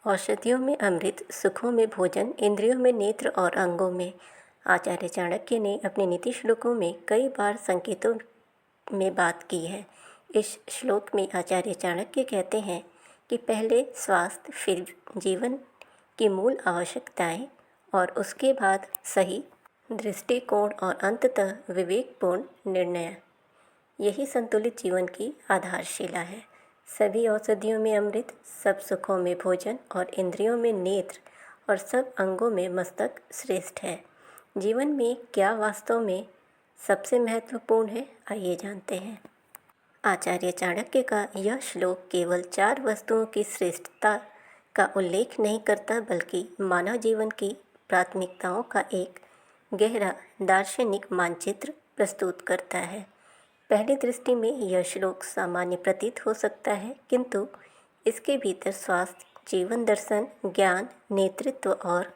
औषधियों में अमृत, सुखों में भोजन, इंद्रियों में नेत्र और अंगों में। आचार्य चाणक्य ने अपने नीति श्लोकों में कई बार संकेतों में बात की है। इस श्लोक में आचार्य चाणक्य कहते हैं कि पहले स्वास्थ्य, फिर जीवन की मूल आवश्यकताएं और उसके बाद सही दृष्टिकोण और अंततः विवेकपूर्ण निर्णय। यही संतुलित जीवन की आधारशिला है। सभी औषधियों में अमृत, सब सुखों में भोजन और इंद्रियों में नेत्र और सब अंगों में मस्तक श्रेष्ठ है। जीवन में क्या वास्तव में सबसे महत्वपूर्ण है, आइए जानते हैं। आचार्य चाणक्य का यह श्लोक केवल 4 वस्तुओं की श्रेष्ठता का उल्लेख नहीं करता, बल्कि मानव जीवन की प्राथमिकताओं का एक गहरा दार्शनिक मानचित्र प्रस्तुत करता है। पहली दृष्टि में यह श्लोक सामान्य प्रतीत हो सकता है, किंतु इसके भीतर स्वास्थ्य, जीवन दर्शन, ज्ञान, नेतृत्व और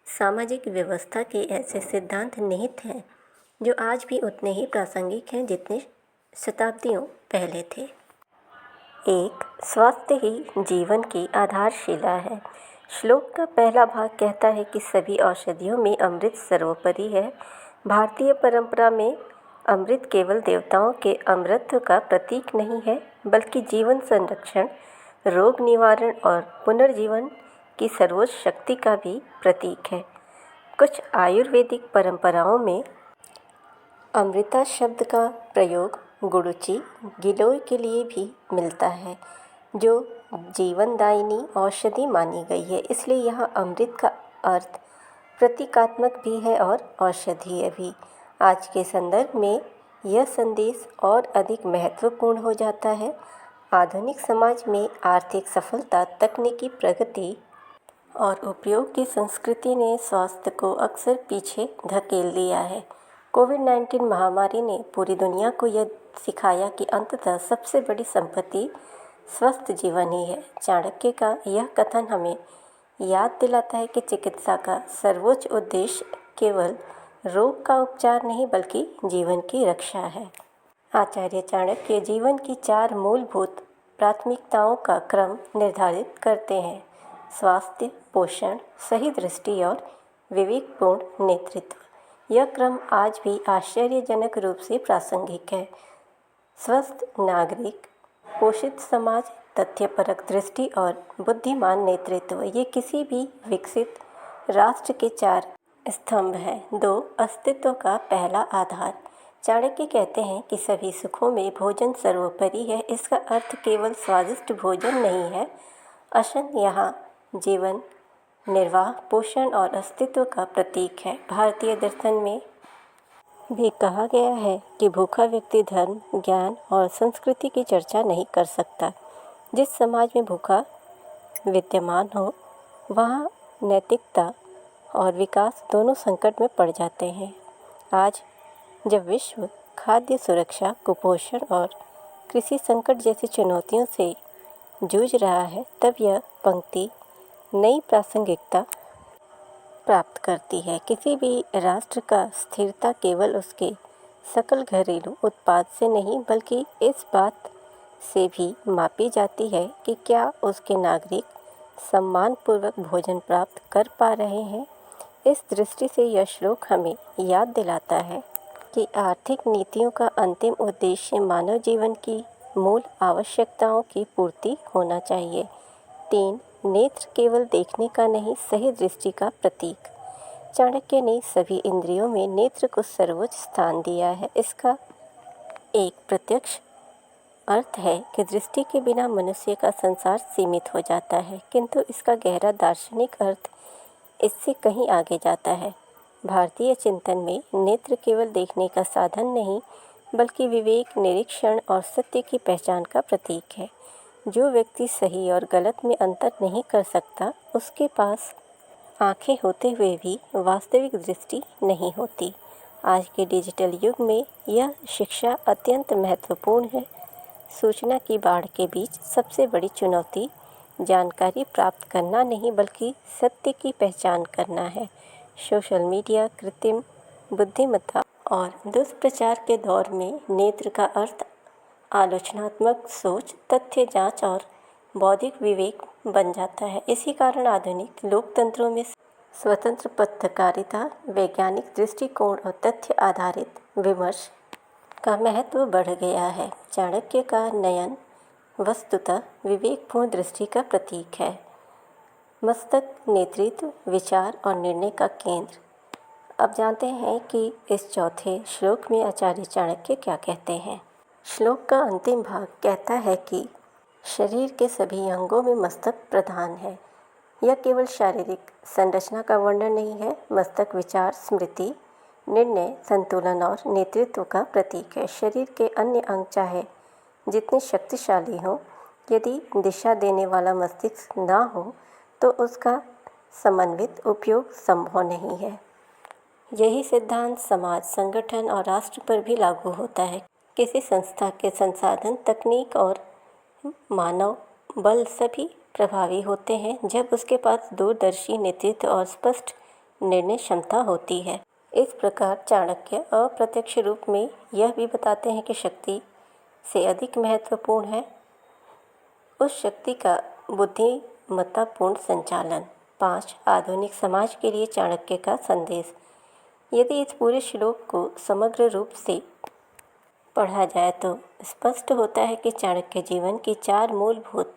सामाजिक व्यवस्था के ऐसे सिद्धांत निहित हैं जो आज भी उतने ही प्रासंगिक हैं जितने शताब्दियों पहले थे। 1. स्वास्थ्य ही जीवन की आधारशिला है। श्लोक का पहला भाग कहता है कि सभी औषधियों में अमृत सर्वोपरि है। भारतीय परंपरा में अमृत केवल देवताओं के अमरत्व का प्रतीक नहीं है, बल्कि जीवन संरक्षण, रोग निवारण और पुनर्जीवन की सर्वोच्च शक्ति का भी प्रतीक है। कुछ आयुर्वेदिक परंपराओं में अमृता शब्द का प्रयोग गुडुचि, गिलोय के लिए भी मिलता है, जो जीवनदायिनी औषधि मानी गई है। इसलिए यहाँ अमृत का अर्थ प्रतीकात्मक भी है और औषधीय भी। आज के संदर्भ में यह संदेश और अधिक महत्वपूर्ण हो जाता है। आधुनिक समाज में आर्थिक सफलता, तकनीकी प्रगति और उपयोग की संस्कृति ने स्वास्थ्य को अक्सर पीछे धकेल दिया है। कोविड-19 महामारी ने पूरी दुनिया को यह सिखाया कि अंततः सबसे बड़ी संपत्ति स्वस्थ जीवन ही है। चाणक्य का यह कथन हमें याद दिलाता है कि चिकित्सा का सर्वोच्च उद्देश्य केवल रोग का उपचार नहीं, बल्कि जीवन की रक्षा है। आचार्य चाणक्य जीवन की 4 मूलभूत प्राथमिकताओं का क्रम निर्धारित करते हैं: स्वास्थ्य, पोषण, सही दृष्टि और विवेकपूर्ण नेतृत्व। यह क्रम आज भी आश्चर्यजनक रूप से प्रासंगिक है। स्वस्थ नागरिक, पोषित समाज, तथ्यपरक दृष्टि और बुद्धिमान नेतृत्व, ये किसी भी विकसित राष्ट्र के 4 स्तंभ हैं। 2. अस्तित्व का पहला आधार। चाणक्य कहते हैं कि सभी सुखों में भोजन सर्वोपरि है। इसका अर्थ केवल स्वादिष्ट भोजन नहीं है। अन्न यहाँ जीवन निर्वाह, पोषण और अस्तित्व का प्रतीक है। भारतीय दर्शन में भी कहा गया है कि भूखा व्यक्ति धर्म, ज्ञान और संस्कृति की चर्चा नहीं कर सकता। जिस समाज में भूखा विद्यमान हो, वहाँ नैतिकता और विकास दोनों संकट में पड़ जाते हैं। आज जब विश्व खाद्य सुरक्षा, कुपोषण और कृषि संकट जैसी चुनौतियों से जूझ रहा है, तब यह पंक्ति नई प्रासंगिकता प्राप्त करती है। किसी भी राष्ट्र का स्थिरता केवल उसके सकल घरेलू उत्पाद से नहीं, बल्कि इस बात से भी मापी जाती है कि क्या उसके नागरिक सम्मानपूर्वक भोजन प्राप्त कर पा रहे हैं। इस दृष्टि से यह श्लोक हमें याद दिलाता है कि आर्थिक नीतियों का अंतिम उद्देश्य मानव जीवन की मूल आवश्यकताओं की पूर्ति होना चाहिए। 3. नेत्र केवल देखने का नहीं, सही दृष्टि का प्रतीक। चाणक्य ने सभी इंद्रियों में नेत्र को सर्वोच्च स्थान दिया है। इसका एक प्रत्यक्ष अर्थ है कि दृष्टि के बिना मनुष्य का संसार सीमित हो जाता है, किंतु इसका गहरा दार्शनिक अर्थ इससे कहीं आगे जाता है। भारतीय चिंतन में नेत्र केवल देखने का साधन नहीं, बल्कि विवेक, निरीक्षण और सत्य की पहचान का प्रतीक है। जो व्यक्ति सही और गलत में अंतर नहीं कर सकता, उसके पास आंखें होते हुए भी वास्तविक दृष्टि नहीं होती। आज के डिजिटल युग में यह शिक्षा अत्यंत महत्वपूर्ण है। सूचना की बाढ़ के बीच सबसे बड़ी चुनौती जानकारी प्राप्त करना नहीं, बल्कि सत्य की पहचान करना है। सोशल मीडिया, कृत्रिम बुद्धिमत्ता और दुष्प्रचार के दौर में नेत्र का अर्थ आलोचनात्मक सोच, तथ्य जांच और बौद्धिक विवेक बन जाता है। इसी कारण आधुनिक लोकतंत्रों में स्वतंत्र पत्रकारिता, वैज्ञानिक दृष्टिकोण और तथ्य आधारित विमर्श का महत्व बढ़ गया है। चाणक्य का नयन वस्तुतः विवेकपूर्ण दृष्टि का प्रतीक है। मस्तक नेतृत्व, विचार और निर्णय का केंद्र। अब जानते हैं कि इस चौथे श्लोक में आचार्य चाणक्य क्या कहते हैं। श्लोक का अंतिम भाग कहता है कि शरीर के सभी अंगों में मस्तक प्रधान है। यह केवल शारीरिक संरचना का वर्णन नहीं है। मस्तक विचार, स्मृति, निर्णय, संतुलन और नेतृत्व का प्रतीक है। शरीर के अन्य अंग चाहे जितने शक्तिशाली हों, यदि दिशा देने वाला मस्तिष्क ना हो तो उसका समन्वित उपयोग संभव नहीं है। यही सिद्धांत समाज, संगठन और राष्ट्र पर भी लागू होता है। किसी संस्था के संसाधन, तकनीक और मानव बल सभी प्रभावी होते हैं जब उसके पास दूरदर्शी नेतृत्व और स्पष्ट निर्णय क्षमता होती है। इस प्रकार चाणक्य अप्रत्यक्ष रूप में यह भी बताते हैं कि शक्ति से अधिक महत्वपूर्ण है उस शक्ति का बुद्धिमत्तापूर्ण संचालन। 5. आधुनिक समाज के लिए चाणक्य का संदेश। यदि इस पूरे श्लोक को समग्र रूप से पढ़ा जाए तो स्पष्ट होता है कि चाणक्य जीवन की 4 मूलभूत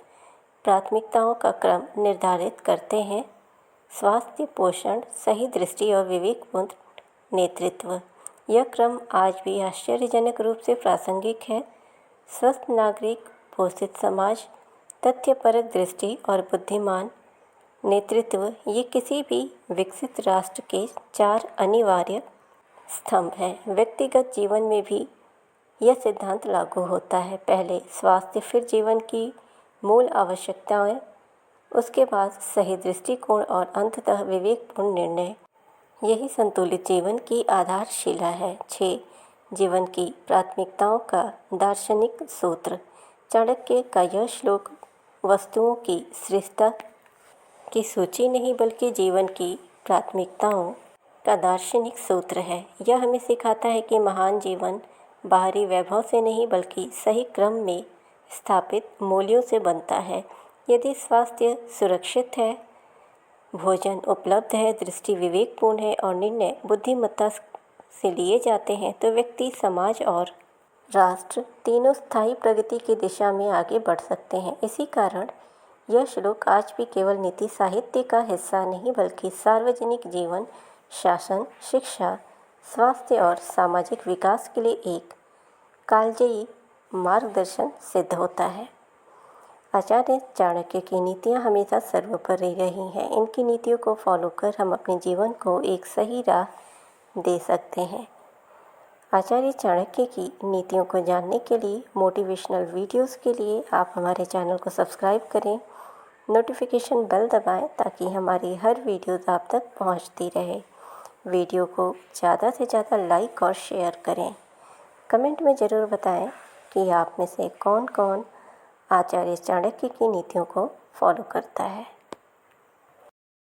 प्राथमिकताओं का क्रम निर्धारित करते हैं: स्वास्थ्य, पोषण, सही दृष्टि और विवेकपूर्ण नेतृत्व। यह क्रम आज भी आश्चर्यजनक रूप से प्रासंगिक है। स्वस्थ नागरिक, पोषित समाज, तथ्यपरक दृष्टि और बुद्धिमान नेतृत्व, ये किसी भी विकसित राष्ट्र के 4 अनिवार्य स्तंभ हैं। व्यक्तिगत जीवन में भी यह सिद्धांत लागू होता है। पहले स्वास्थ्य, फिर जीवन की मूल आवश्यकताएं, उसके बाद सही दृष्टिकोण और अंततः विवेकपूर्ण निर्णय। यही संतुलित जीवन की आधारशिला है। 6. जीवन की प्राथमिकताओं का दार्शनिक सूत्र। चाणक्य का यह श्लोक वस्तुओं की श्रेष्ठता की सूची नहीं बल्कि जीवन की प्राथमिकताओं का दार्शनिक सूत्र है। यह हमें सिखाता है कि महान जीवन बाहरी वैभव से नहीं बल्कि सही क्रम में स्थापित मूल्यों से बनता है। यदि स्वास्थ्य सुरक्षित है, भोजन उपलब्ध है, दृष्टि विवेकपूर्ण है और निर्णय बुद्धिमत्ता से लिए जाते हैं तो व्यक्ति, समाज और राष्ट्र तीनों स्थायी प्रगति की दिशा में आगे बढ़ सकते हैं। इसी कारण यह श्लोक आज भी केवल नीति साहित्य का हिस्सा नहीं बल्कि सार्वजनिक जीवन, शासन, शिक्षा, स्वास्थ्य और सामाजिक विकास के लिए एक कालजयी मार्गदर्शन सिद्ध होता है। आचार्य चाणक्य की नीतियाँ हमेशा सर्वोपरि रही हैं। इनकी नीतियों को फॉलो कर हम अपने जीवन को एक सही राह दे सकते हैं। आचार्य चाणक्य की नीतियों को जानने के लिए, मोटिवेशनल वीडियोस के लिए आप हमारे चैनल को सब्सक्राइब करें, नोटिफिकेशन बेल दबाएं ताकि हमारी हर वीडियोस आप तक पहुंचती रहे। वीडियो को ज़्यादा से ज़्यादा लाइक और शेयर करें। कमेंट में ज़रूर बताएं कि आप में से कौन कौन आचार्य चाणक्य की नीतियों को फॉलो करता है।